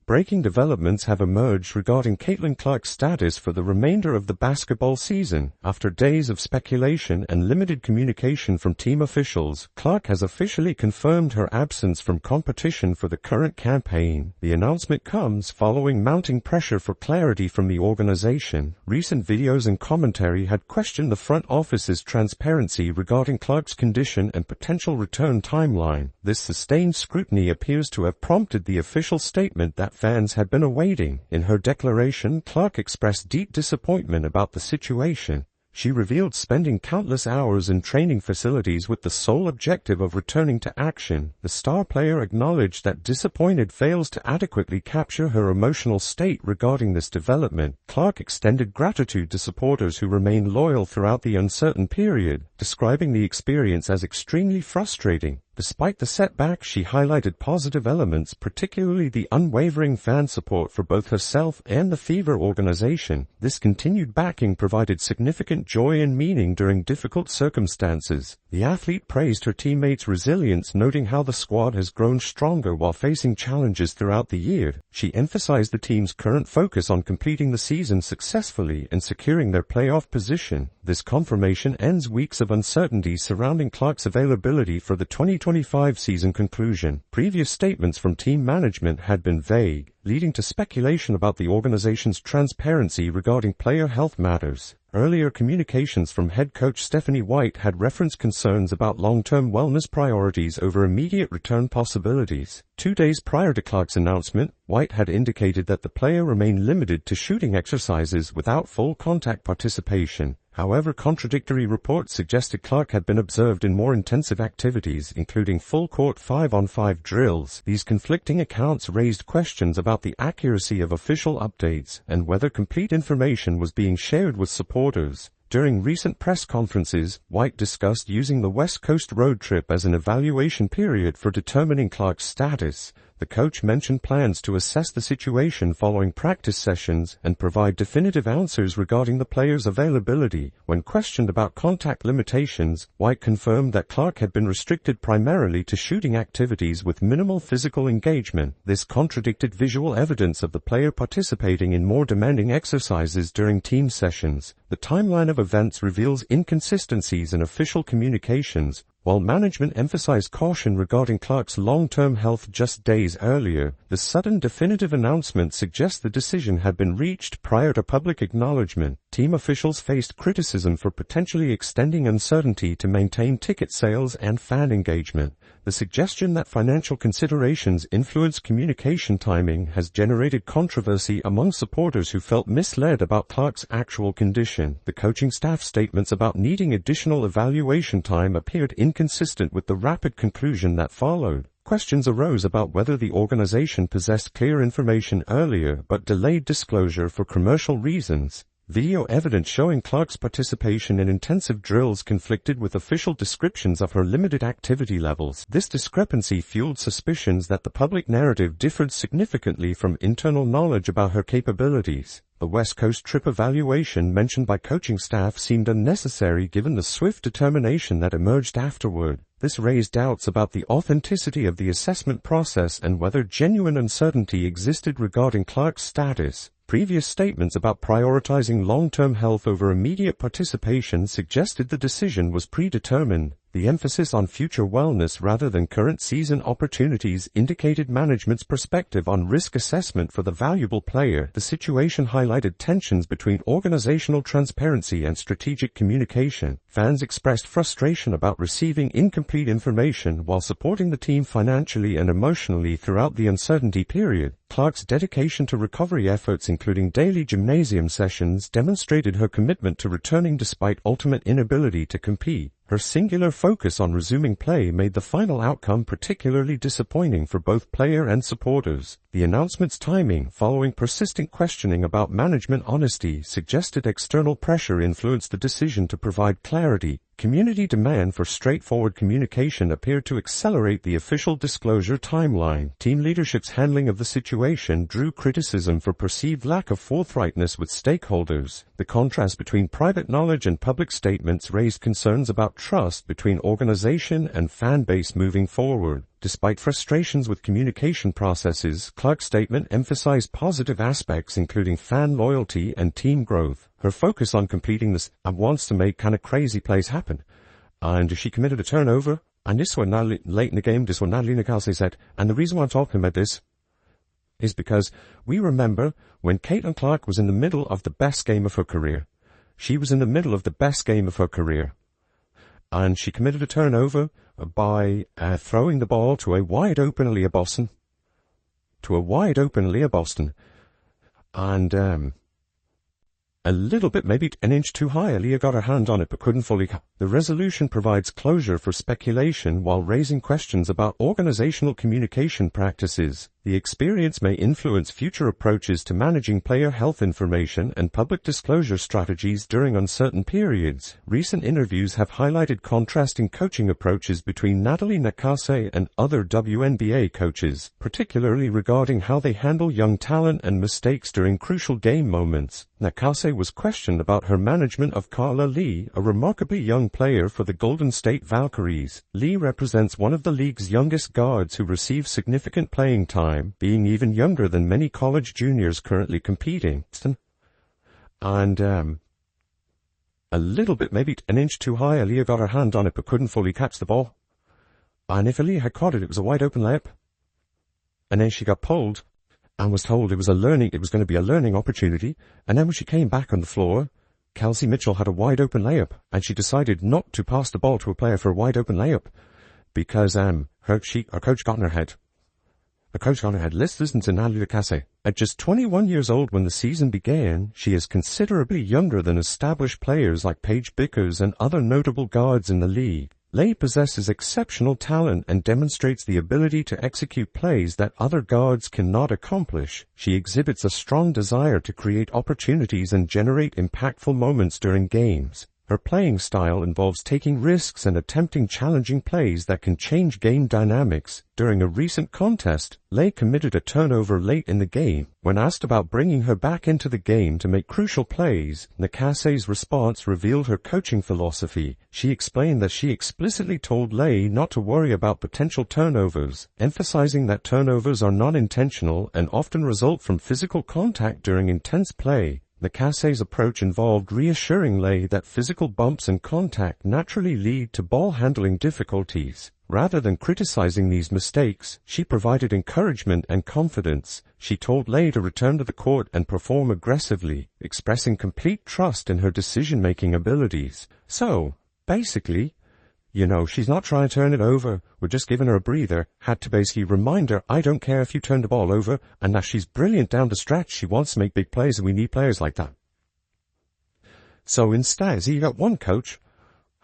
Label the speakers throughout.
Speaker 1: Breaking developments have emerged regarding Caitlin Clark's status for the remainder of the basketball season. After days of speculation and limited communication from team officials, Clark has officially confirmed her absence from competition for the current campaign. The announcement comes following mounting pressure for clarity from the organization. Recent videos and commentary had questioned the front office's transparency regarding Clark's condition and potential return timeline. This sustained scrutiny appears to have prompted the official statement that fans had been awaiting. In her declaration, Clark expressed deep disappointment about the situation. She revealed spending countless hours in training facilities with the sole objective of returning to action. The star player acknowledged that disappointed fails to adequately capture her emotional state regarding this development. Clark extended gratitude to supporters who remained loyal throughout the uncertain period, describing the experience as extremely frustrating. Despite the setback, she highlighted positive elements, particularly the unwavering fan support for both herself and the Fever organization. This continued backing provided significant joy and meaning during difficult circumstances. The athlete praised her teammates' resilience, noting how the squad has grown stronger while facing challenges throughout the year. She emphasized the team's current focus on completing the season successfully and securing their playoff position. This confirmation ends weeks of uncertainty surrounding Clark's availability for the 2025 season conclusion. Previous statements from team management had been vague, leading to speculation about the organization's transparency regarding player health matters. Earlier communications from head coach Stephanie White had referenced concerns about long-term wellness priorities over immediate return possibilities. 2 days prior to Clark's announcement, White had indicated that the player remained limited to shooting exercises without full contact participation. However, contradictory reports suggested Clark had been observed in more intensive activities, including full-court 5-on-5 drills. These conflicting accounts raised questions about the accuracy of official updates and whether complete information was being shared with supporters. During recent press conferences, White discussed using the West Coast road trip as an evaluation period for determining Clark's status. The coach mentioned plans to assess the situation following practice sessions and provide definitive answers regarding the player's availability. When questioned about contact limitations, White confirmed that Clark had been restricted primarily to shooting activities with minimal physical engagement. This contradicted visual evidence of the player participating in more demanding exercises during team sessions. The timeline of events reveals inconsistencies in official communications. While management emphasized caution regarding Clark's long-term health just days earlier, the sudden definitive announcement suggests the decision had been reached prior to public acknowledgement. Team officials faced criticism for potentially extending uncertainty to maintain ticket sales and fan engagement. The suggestion that financial considerations influenced communication timing has generated controversy among supporters who felt misled about Clark's actual condition. The coaching staff statements about needing additional evaluation time appeared inconsistent with the rapid conclusion that followed. Questions arose about whether the organization possessed clear information earlier but delayed disclosure for commercial reasons. Video evidence showing Clark's participation in intensive drills conflicted with official descriptions of her limited activity levels. This discrepancy fueled suspicions that the public narrative differed significantly from internal knowledge about her capabilities. The West Coast trip evaluation mentioned by coaching staff seemed unnecessary given the swift determination that emerged afterward. This raised doubts about the authenticity of the assessment process and whether genuine uncertainty existed regarding Clark's status. Previous statements about prioritizing long-term health over immediate participation suggested the decision was predetermined. The emphasis on future wellness rather than current season opportunities indicated management's perspective on risk assessment for the valuable player. The situation highlighted tensions between organizational transparency and strategic communication. Fans expressed frustration about receiving incomplete information while supporting the team financially and emotionally throughout the uncertainty period. Clark's dedication to recovery efforts, including daily gymnasium sessions, demonstrated her commitment to returning despite ultimate inability to compete. Her singular focus on resuming play made the final outcome particularly disappointing for both player and supporters. The announcement's timing, following persistent questioning about management honesty, suggested external pressure influenced the decision to provide clarity. Community demand for straightforward communication appeared to accelerate the official disclosure timeline. Team leadership's handling of the situation drew criticism for perceived lack of forthrightness with stakeholders. The contrast between private knowledge and public statements raised concerns about trust between organization and fan base moving forward. Despite frustrations with communication processes, Clark's statement emphasized positive aspects including fan loyalty and team growth. Her focus on completing this and wants to make kind of crazy plays happen. And she committed a turnover. And this one, now late in the game, this one, Natalie Nicalse said, and the reason why I'm talking about this is because we remember when Caitlin Clark was in the middle of the best game of her career. She was in the middle of the best game of her career. And she committed a turnover by throwing the ball to a wide-open Leah Boston. And a little bit, maybe an inch too high. Leah got her hand on it but couldn't fully. The resolution provides closure for speculation while raising questions about organizational communication practices. The experience may influence future approaches to managing player health information and public disclosure strategies during uncertain periods. Recent interviews have highlighted contrasting coaching approaches between Natalie Nicalse and other WNBA coaches, particularly regarding how they handle young talent and mistakes during crucial game moments. Nicalse was questioned about her management of Carla Lee, a remarkably young player for the Golden State Valkyries. Lee represents one of the league's youngest guards who receive significant playing time, being even younger than many college juniors currently competing. And a little bit, maybe an inch too high. Aaliyah got her hand on it but couldn't fully catch the ball. And if Aaliyah had caught it, it was a wide open layup. And then she got pulled and was told it was going to be a learning opportunity. And then when she came back on the floor, Kelsey Mitchell had a wide open layup, and she decided not to pass the ball to a player for a wide open layup because her coach got in her head. The coach got in her head. Let's listen to Natalie Nicalse. At just 21 years old when the season began, she is considerably younger than established players like Paige Bickers and other notable guards in the league. Leigh possesses exceptional talent and demonstrates the ability to execute plays that other guards cannot accomplish. She exhibits a strong desire to create opportunities and generate impactful moments during games. Her playing style involves taking risks and attempting challenging plays that can change game dynamics. During a recent contest, Leigh committed a turnover late in the game. When asked about bringing her back into the game to make crucial plays, Nicalse's response revealed her coaching philosophy. She explained that she explicitly told Leigh not to worry about potential turnovers, emphasizing that turnovers are non-intentional and often result from physical contact during intense play. Nicalse's approach involved reassuring Leigh that physical bumps and contact naturally lead to ball handling difficulties. Rather than criticizing these mistakes, she provided encouragement and confidence. She told Leigh to return to the court and perform aggressively, expressing complete trust in her decision-making abilities. So, basically, she's not trying to turn it over. We're just giving her a breather. Had to basically remind her, I don't care if you turn the ball over, and that she's brilliant down the stretch. She wants to make big plays, and we need players like that. So instead, you got one coach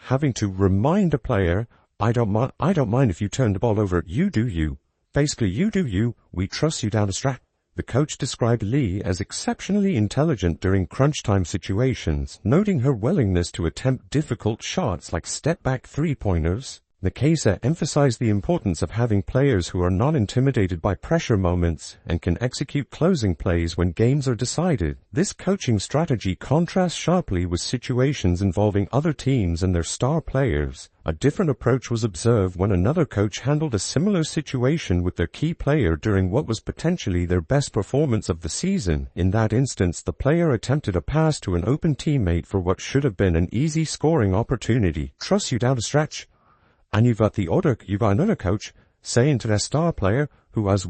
Speaker 1: having to remind a player, I don't mind if you turn the ball over. You do you. Basically, you do you. We trust you down the stretch. The coach described Leigh as exceptionally intelligent during crunch time situations, noting her willingness to attempt difficult shots like step-back three-pointers. Nicalse emphasized the importance of having players who are not intimidated by pressure moments and can execute closing plays when games are decided. This coaching strategy contrasts sharply with situations involving other teams and their star players. A different approach was observed when another coach handled a similar situation with their key player during what was potentially their best performance of the season. In that instance, the player attempted a pass to an open teammate for what should have been an easy scoring opportunity. Trust you down the stretch. And you've got another coach saying to their star player who has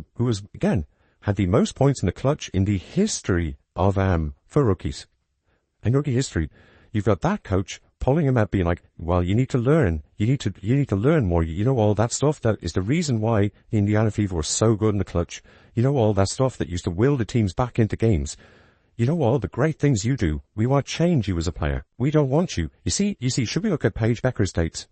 Speaker 1: again had the most points in the clutch in the history of for rookies. In rookie history, you've got that coach pulling him out, being like, well, you need to learn. You need to learn more. All that stuff that is the reason why the Indiana Fever were so good in the clutch. All that stuff that used to will the teams back into games. All the great things you do. We want to change you as a player. We don't want you. You see, should we look at Paige Becker's dates?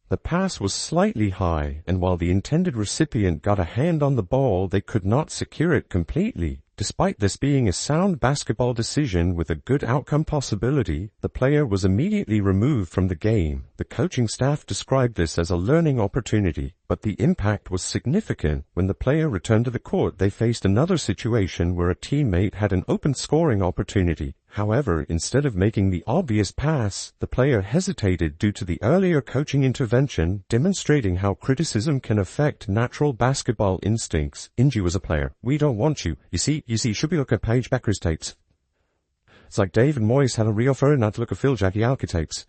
Speaker 1: The pass was slightly high, and while the intended recipient got a hand on the ball, they could not secure it completely. Despite this being a sound basketball decision with a good outcome possibility, the player was immediately removed from the game. The coaching staff described this as a learning opportunity, but the impact was significant. When the player returned to the court, they faced another situation where a teammate had an open scoring opportunity. However, instead of making the obvious pass, the player hesitated due to the earlier coaching intervention, demonstrating how criticism can affect natural basketball instincts. Inji was a player. We don't want you. You see, you should be looking at Paige Becker's tapes. It's like David Moyes had a Rio Ferdinand to look at Phil Jagielka tapes.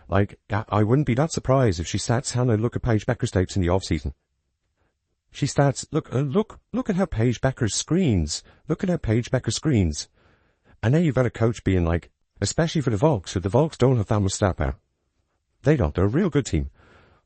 Speaker 1: Like, I wouldn't be that surprised if she starts having a look at Paige Becker's tapes in the off-season. She starts, look at how Paige Becker screens. Look at how Paige Becker screens. And now you've got a coach being like, especially for the Volks, so the Volks don't have that much star power. They don't. They're a real good team.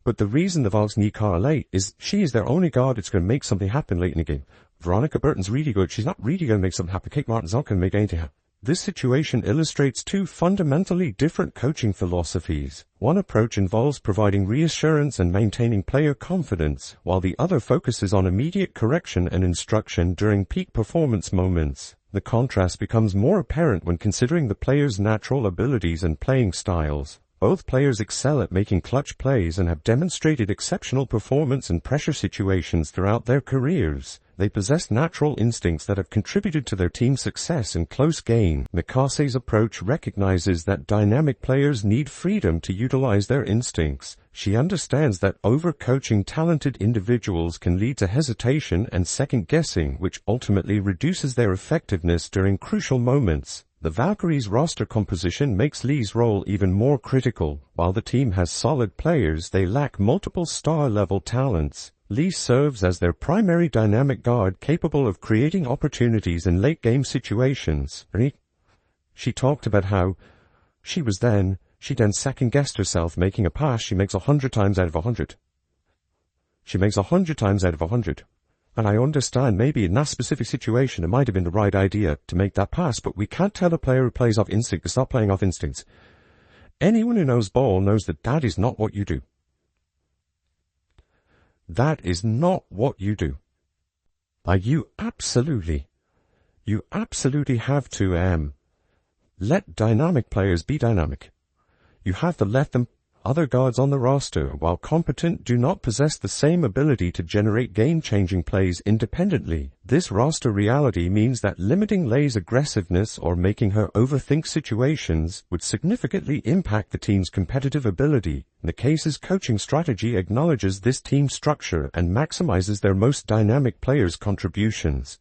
Speaker 1: But the reason the Volks need Cara late is she is their only guard that's going to make something happen late in the game. Veronica Burton's really good. She's not really going to make something happen. Kate Martin's not going to make anything happen. This situation illustrates two fundamentally different coaching philosophies. One approach involves providing reassurance and maintaining player confidence, while the other focuses on immediate correction and instruction during peak performance moments. The contrast becomes more apparent when considering the players' natural abilities and playing styles. Both players excel at making clutch plays and have demonstrated exceptional performance in pressure situations throughout their careers. They possess natural instincts that have contributed to their team's success in close game. Mikase's approach recognizes that dynamic players need freedom to utilize their instincts. She understands that overcoaching talented individuals can lead to hesitation and second-guessing, which ultimately reduces their effectiveness during crucial moments. The Valkyries' roster composition makes Lee's role even more critical. While the team has solid players, they lack multiple star-level talents. Lee serves as their primary dynamic guard capable of creating opportunities in late-game situations. She talked about how she then second-guessed herself making a pass she makes 100 times out of 100. She makes 100 times out of 100. And I understand maybe in that specific situation it might have been the right idea to make that pass, but we can't tell a player who plays off instinct to stop playing off instincts. Anyone who knows ball knows that that is not what you do. That is not what you do. Like, you absolutely have to, let dynamic players be dynamic. You have to let them. Other guards on the roster, while competent, do not possess the same ability to generate game-changing plays independently. This roster reality means that limiting Leigh's aggressiveness or making her overthink situations would significantly impact the team's competitive ability. Nikase's coaching strategy acknowledges this team structure and maximizes their most dynamic players' contributions.